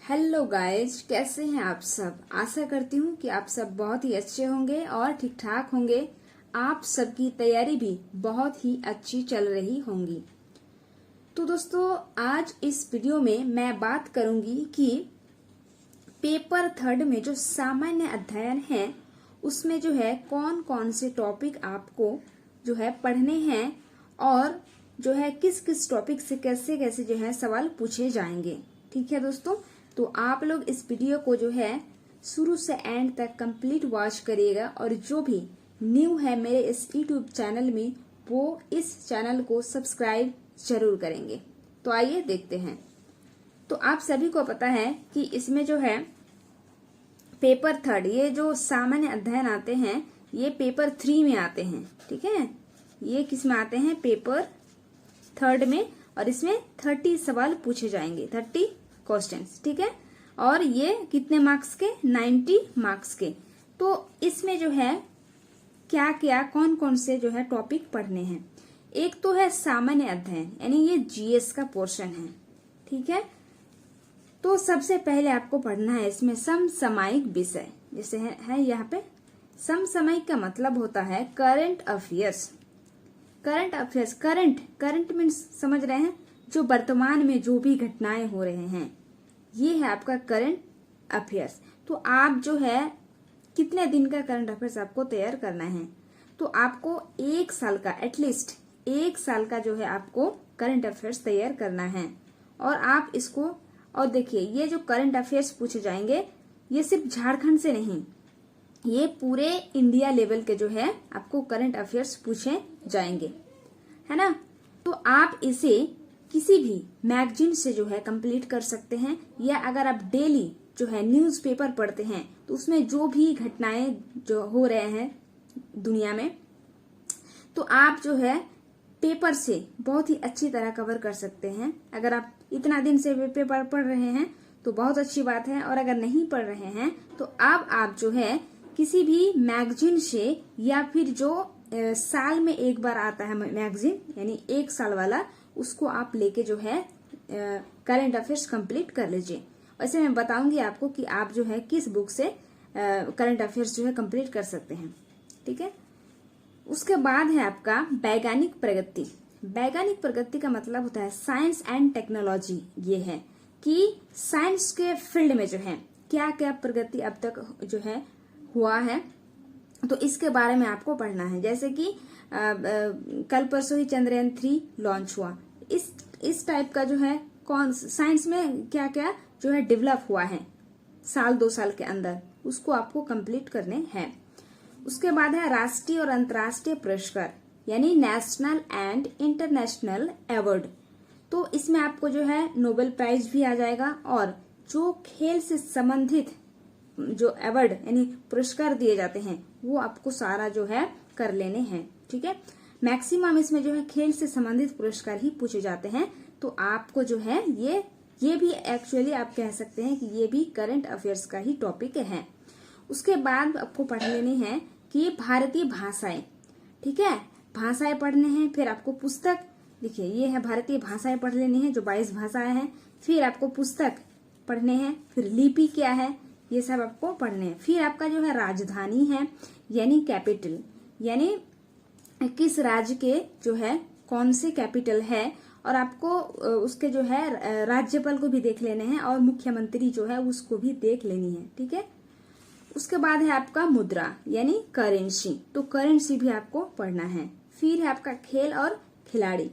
Hello guys, कैसे हैं आप सब। आशा करती हूँ कि आप सब बहुत ही अच्छे होंगे और ठीक ठाक होंगे। आप सबकी तैयारी भी बहुत ही अच्छी चल रही होंगी। तो दोस्तों, आज इस वीडियो में मैं बात करूंगी कि पेपर थर्ड में जो सामान्य अध्ययन है उसमें जो है कौन कौन से टॉपिक आपको जो है पढ़ने हैं और जो है किस किस टॉपिक से कैसे कैसे जो है सवाल पूछे जाएंगे। ठीक है दोस्तों, तो आप लोग इस वीडियो को जो है शुरू से एंड तक कंप्लीट वॉच करिएगा और जो भी न्यू है मेरे इस यूट्यूब चैनल में वो इस चैनल को सब्सक्राइब जरूर करेंगे। तो आइए देखते हैं। तो आप सभी को पता है कि इसमें जो है पेपर थर्ड, ये जो सामान्य अध्ययन आते हैं ये पेपर 3 में आते हैं। ठीक है, ये किस में आते हैं? पेपर थर्ड में। और इसमें 30 सवाल पूछे जाएंगे, 30 क्वेश्चंस। ठीक है, और ये कितने मार्क्स के? 90 मार्क्स के। तो इसमें जो है क्या क्या कौन कौन से जो है टॉपिक पढ़ने हैं। एक तो है सामान्य अध्ययन, यानी ये जीएस का पोर्शन है। ठीक है, तो सबसे पहले आपको पढ़ना है इसमें समसामयिक विषय। जैसे है यहाँ पे समसामयिक का मतलब होता है current affairs. Current affairs, current means समझ रहे हैं, जो वर्तमान में जो भी घटनाएं हो रहे हैं ये है आपका करंट अफेयर्स। तो आप जो है कितने दिन का करंट अफेयर्स आपको तैयार करना है? तो आपको 1 साल का, एटलीस्ट 1 साल का जो है आपको करंट अफेयर्स तैयार करना है। और आप इसको, और देखिए ये जो करंट अफेयर्स पूछे जाएंगे ये सिर्फ झारखंड से नहीं, ये पूरे इंडिया लेवल के जो है आपको करंट अफेयर्स पूछे जाएंगे, है ना। तो आप इसे किसी भी मैगजीन से जो है कंप्लीट कर सकते हैं, या अगर आप डेली जो है न्यूज़पेपर पढ़ते हैं तो उसमें जो भी घटनाएं जो हो रहे हैं दुनिया में, तो आप जो है पेपर से बहुत ही अच्छी तरह कवर कर सकते हैं। अगर आप इतना दिन से पेपर पढ़ रहे हैं तो बहुत अच्छी बात है, और अगर नहीं पढ़ रहे हैं तो अब आप जो है किसी भी मैगजीन से, या फिर जो साल में एक बार आता है मैगजीन, यानी 1 साल वाला, उसको आप लेके जो है करंट अफेयर्स कंप्लीट कर लीजिए। वैसे मैं बताऊंगी आपको कि आप जो है किस बुक से करंट अफेयर्स जो है कंप्लीट कर सकते हैं। ठीक है, उसके बाद है आपका वैज्ञानिक प्रगति। वैज्ञानिक प्रगति का मतलब होता है साइंस एंड टेक्नोलॉजी। ये है कि साइंस के फील्ड में जो है क्या क्या प्रगति अब तक जो है हुआ है, तो इसके बारे में आपको पढ़ना है। जैसे कि कल परसों ही चंद्रयान 3 लॉन्च हुआ। इस टाइप का जो है कौन साइंस में क्या क्या जो है डेवलप हुआ है साल 2 साल के अंदर, उसको आपको कंप्लीट करने हैं। उसके बाद है राष्ट्रीय और अंतर्राष्ट्रीय पुरस्कार, यानी नेशनल एंड इंटरनेशनल अवार्ड। तो इसमें आपको जो है नोबेल प्राइज भी आ जाएगा, और जो खेल से संबंधित जो अवार्ड यानी पुरस्कार दिए जाते हैं वो आपको सारा जो है कर लेने हैं। ठीक है, मैक्सिमम इसमें जो है खेल से संबंधित पुरस्कार ही पूछे जाते हैं। तो आपको जो है ये भी एक्चुअली आप कह सकते हैं कि ये भी करंट अफेयर्स का ही टॉपिक है। उसके बाद आपको पढ़ लेनी है कि भारतीय भाषाएं। ठीक है, भाषाएं पढ़ने हैं। फिर आपको पुस्तक, देखिए ये है भारतीय भाषाएं पढ़ लेनी है, जो 22 भाषाएं हैं। फिर आपको पुस्तक पढ़ने हैं, फिर लिपि क्या है ये सब आपको पढ़ने हैं। फिर आपका जो है राजधानी है, यानी कैपिटल, यानी किस राज्य के जो है कौन से कैपिटल है, और आपको उसके जो है राज्यपाल को भी देख लेने हैं, और मुख्यमंत्री जो है उसको भी देख लेनी है। ठीक है, उसके बाद है आपका मुद्रा, यानी करेंसी। तो करेंसी भी आपको पढ़ना है। फिर है आपका खेल और खिलाड़ी,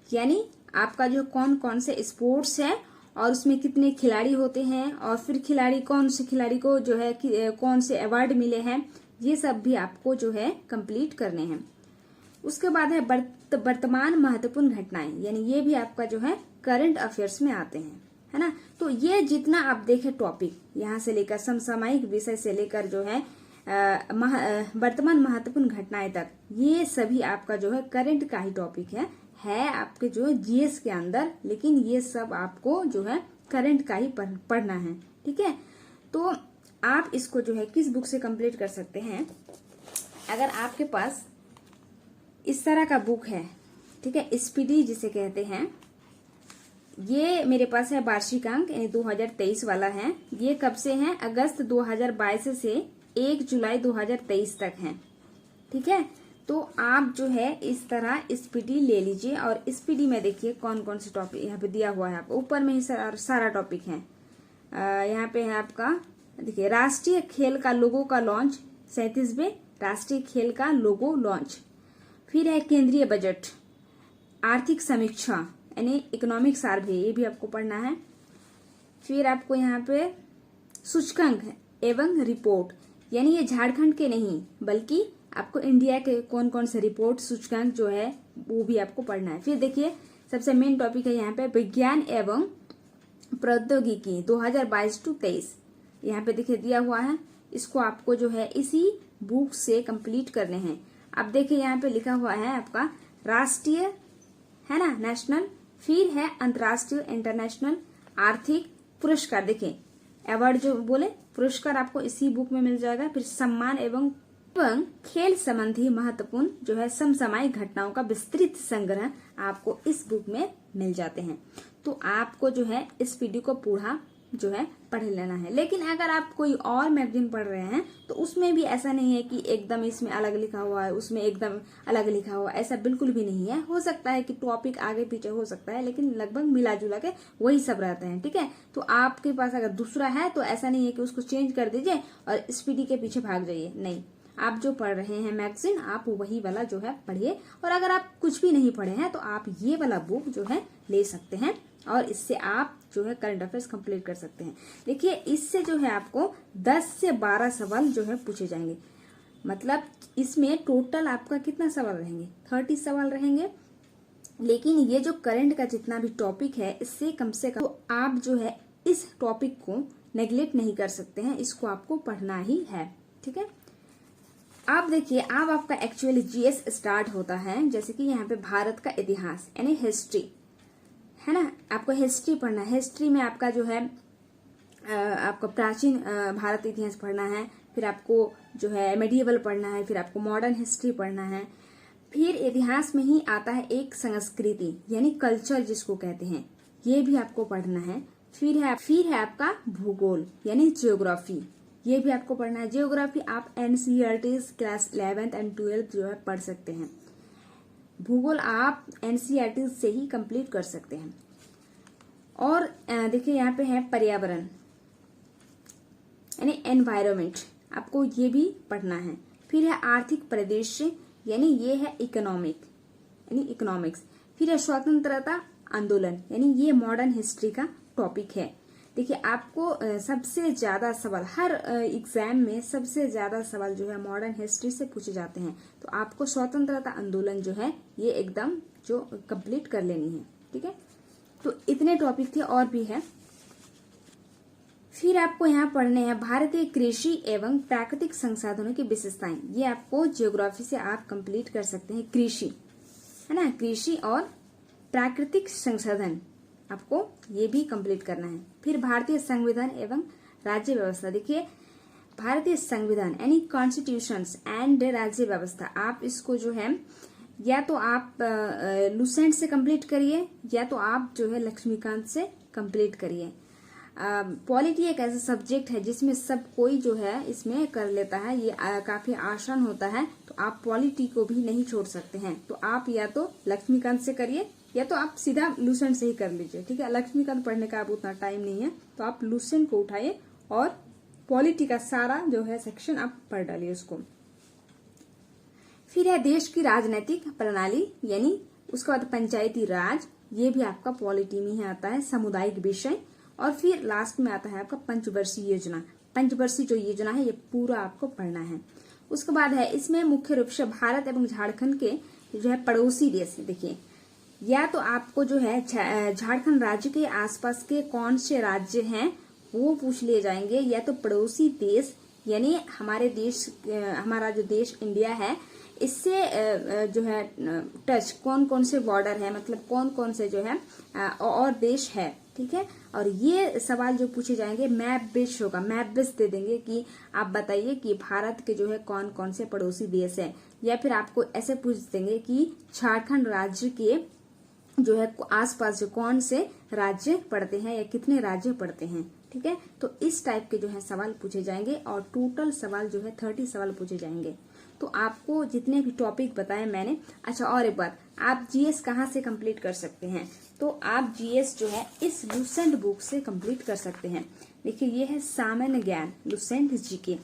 यानी आपका जो कौन कौन से स्पोर्ट्स है और उसमें कितने खिलाड़ी होते हैं, और फिर कौन से खिलाड़ी को जो है कौन से अवार्ड मिले हैं, ये सब भी आपको जो है कंप्लीट करने हैं। उसके बाद है वर्तमान महत्वपूर्ण घटनाएं, यानी ये भी आपका जो है करंट अफेयर्स में आते हैं, है ना। तो ये जितना आप देखें टॉपिक, यहाँ से लेकर समसामयिक विषय से लेकर जो है वर्तमान महत्वपूर्ण घटनाएं तक, ये सभी आपका जो है करंट का ही टॉपिक है आपके जो है जीएस के अंदर, लेकिन ये सब आपको जो है करंट का ही पढ़ना है। ठीक है, तो आप इसको जो है किस बुक से कंप्लीट कर सकते हैं? अगर आपके पास इस तरह का बुक है, ठीक है, स्पीडी जिसे कहते हैं, ये मेरे पास है वार्षिक अंक 2023 वाला है। ये कब से है? अगस्त 2022 से 1 जुलाई 2023 तक है। ठीक है, तो आप जो है इस तरह स्पीडी ले लीजिए और स्पीडी में देखिए कौन कौन से टॉपिक यहाँ पे दिया हुआ है। आपको ऊपर में ही सारा टॉपिक है। यहाँ पे है आपका, देखिए, राष्ट्रीय खेल का लोगो का लॉन्च, 37वें राष्ट्रीय खेल का लोगो लॉन्च। फिर है केंद्रीय बजट, आर्थिक समीक्षा यानी इकोनॉमिक सर्वे, ये भी आपको पढ़ना है। फिर आपको यहाँ पे सूचकांक एवं रिपोर्ट, यानी ये झारखंड के नहीं बल्कि आपको इंडिया के कौन कौन से रिपोर्ट सूचकांक जो है वो भी आपको पढ़ना है। फिर देखिए सबसे मेन टॉपिक है यहाँ पे विज्ञान एवं प्रौद्योगिकी 2022-23, यहाँ पे देखिए दिया हुआ है। इसको आपको जो है इसी बुक से कंप्लीट करने हैं। अब देखिए यहाँ पे लिखा हुआ है आपका राष्ट्रीय है ना, नेशनल, फिर है अंतर्राष्ट्रीय इंटरनेशनल आर्थिक पुरस्कार। देखिए अवार्ड जो बोले पुरस्कार आपको इसी बुक में मिल जाएगा। फिर सम्मान एवं खेल संबंधी महत्वपूर्ण जो है समसामयिक घटनाओं का विस्तृत संग्रह आपको इस बुक में मिल जाते हैं। तो आपको जो है इस वीडियो को पूरा जो है पढ़ लेना है। लेकिन अगर आप कोई और मैगजीन पढ़ रहे हैं तो उसमें भी ऐसा नहीं है कि एकदम इसमें अलग लिखा हुआ है, उसमें एकदम अलग लिखा हुआ है, ऐसा बिल्कुल भी नहीं है। हो सकता है कि टॉपिक आगे पीछे हो सकता है, लेकिन लगभग मिला जुला के वही सब रहते हैं। ठीक है, तो आपके पास अगर दूसरा है तो ऐसा नहीं है कि उसको चेंज कर दीजिए और स्पीडी के पीछे भाग जाइए। नहीं, आप जो पढ़ रहे हैं मैगजीन, आप वही वाला जो है पढ़िए। और अगर आप कुछ भी नहीं पढ़े हैं तो आप ये वाला बुक जो है ले सकते हैं और इससे आप जो है करंट अफेयर्स कंप्लीट कर सकते हैं। देखिए इससे जो है आपको 10 से 12 सवाल जो है पूछे जाएंगे। मतलब इसमें टोटल आपका कितना सवाल रहेंगे? 30 सवाल रहेंगे। लेकिन ये जो करंट का जितना भी टॉपिक है इससे कम से कम तो आप जो है इस टॉपिक को नेग्लेक्ट नहीं कर सकते हैं, इसको आपको पढ़ना ही है। ठीक है, आप देखिए अब आपका एक्चुअली जीएस स्टार्ट होता है। जैसे कि यहाँ पे भारत का इतिहास यानी हिस्ट्री है ना, आपको हिस्ट्री पढ़ना है। हिस्ट्री में आपका जो है आपको प्राचीन भारत इतिहास पढ़ना है। फिर आपको जो है मेडिएवल पढ़ना है। फिर आपको मॉडर्न हिस्ट्री पढ़ना है। फिर इतिहास में ही आता है एक संस्कृति यानी कल्चर जिसको कहते हैं, ये भी आपको पढ़ना है। फिर है आपका भूगोल यानी जियोग्राफी, ये भी आपको पढ़ना है। जियोग्राफी आप NCERT class 11th and 12th जो है पढ़ सकते हैं। भूगोल आप एनसीईआरटी से ही कंप्लीट कर सकते हैं। और देखिए यहाँ पे है पर्यावरण यानी एनवायरनमेंट, आपको ये भी पढ़ना है। फिर है आर्थिक परिदृश्य यानी ये है इकोनॉमिक यानी इकोनॉमिक्स। फिर है स्वतंत्रता आंदोलन यानी ये मॉडर्न हिस्ट्री का टॉपिक है। देखिए आपको सबसे ज्यादा सवाल हर एग्जाम में सबसे ज्यादा सवाल जो है मॉडर्न हिस्ट्री से पूछे जाते हैं। तो आपको स्वतंत्रता आंदोलन जो है ये एकदम जो कंप्लीट कर लेनी है। ठीक है, तो इतने टॉपिक थे और भी है। फिर आपको यहाँ पढ़ने हैं भारतीय कृषि एवं प्राकृतिक संसाधनों की विशेषताएं, ये आपको जियोग्राफी से आप कंप्लीट कर सकते हैं। कृषि है ना, कृषि और प्राकृतिक संसाधन आपको ये भी कंप्लीट करना है। फिर भारतीय संविधान एवं राज्य व्यवस्था, देखिए भारतीय संविधान यानी कॉन्स्टिट्यूशंस एंड राज्य व्यवस्था, आप इसको जो है या तो आप लुसेंट से कंप्लीट करिए या तो आप जो है लक्ष्मीकांत से कंप्लीट करिए। पॉलिटी एक ऐसा सब्जेक्ट है जिसमें सब कोई जो है इसमें कर लेता है, ये काफी आसान होता है। तो आप पॉलिटी को भी नहीं छोड़ सकते हैं। तो आप या तो लक्ष्मीकांत से करिए या तो आप सीधा लुसेंट से ही कर लीजिए। ठीक है, लक्ष्मीकांत पढ़ने का अब उतना टाइम नहीं है तो आप लुसेंट को उठाइए और पॉलिटी का सारा जो है सेक्शन आप पढ़ डालिए उसको। फिर है देश की राजनीतिक प्रणाली यानी उसके बाद पंचायती राज, ये भी आपका पॉलिटी में ही आता है। सामुदायिक विषय और फिर लास्ट में आता है आपका पंचवर्षीय योजना। पंचवर्षीय जो योजना है ये पूरा आपको पढ़ना है। उसके बाद है इसमें मुख्य रूप से भारत एवं झारखंड के जो है पड़ोसी देश, देखिए या तो आपको जो है झारखंड राज्य के आसपास के कौन से राज्य हैं वो पूछ लिए जाएंगे, या तो पड़ोसी देश यानी हमारे देश हमारा जो देश इंडिया है इससे जो है टच कौन कौन से बॉर्डर है, मतलब कौन कौन से जो है और देश है। ठीक है, और ये सवाल जो पूछे जाएंगे मैप बेस्ड होगा, मैप बेस्ड दे देंगे कि आप बताइए कि भारत के जो है कौन कौन से पड़ोसी देश है। या फिर आपको ऐसे पूछ देंगे कि झारखंड राज्य के जो है आसपास जो कौन से राज्य पड़ते हैं या कितने राज्य पड़ते हैं। ठीक है, तो इस टाइप के जो है सवाल पूछे जाएंगे और टोटल सवाल जो है 30 सवाल पूछे जाएंगे। तो आपको जितने भी टॉपिक बताए मैंने। अच्छा, और एक बात, आप जीएस कहाँ से कंप्लीट कर सकते हैं? तो आप जीएस जो है इस लुसेंट बुक से कंप्लीट कर सकते हैं। देखिए, ये है सामान्य ज्ञान लुसेंट जीके।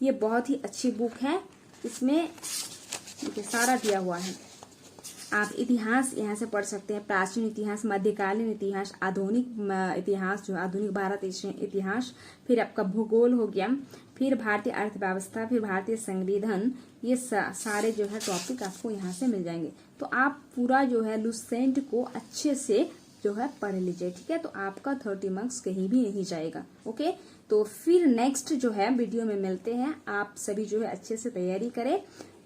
ये बहुत ही अच्छी बुक है। इसमें देखिए सारा दिया हुआ है। आप इतिहास यहाँ से पढ़ सकते हैं, प्राचीन इतिहास, मध्यकालीन इतिहास, आधुनिक इतिहास, जो आधुनिक भारत इतिहास, फिर आपका भूगोल हो गया, फिर भारतीय अर्थव्यवस्था, फिर भारतीय संविधान। ये सारे जो है टॉपिक आपको यहाँ से मिल जाएंगे। तो आप पूरा जो है लुसेंट को अच्छे से जो है पढ़ लीजिए। ठीक है, तो आपका 30 मार्क्स कहीं भी नहीं जाएगा। ओके, तो फिर नेक्स्ट जो है वीडियो में मिलते हैं। आप सभी जो है अच्छे से तैयारी करें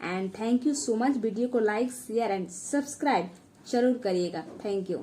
and thank you so much. Video को लाइक, शेयर एंड सब्सक्राइब जरूर करिएगा। Thank you.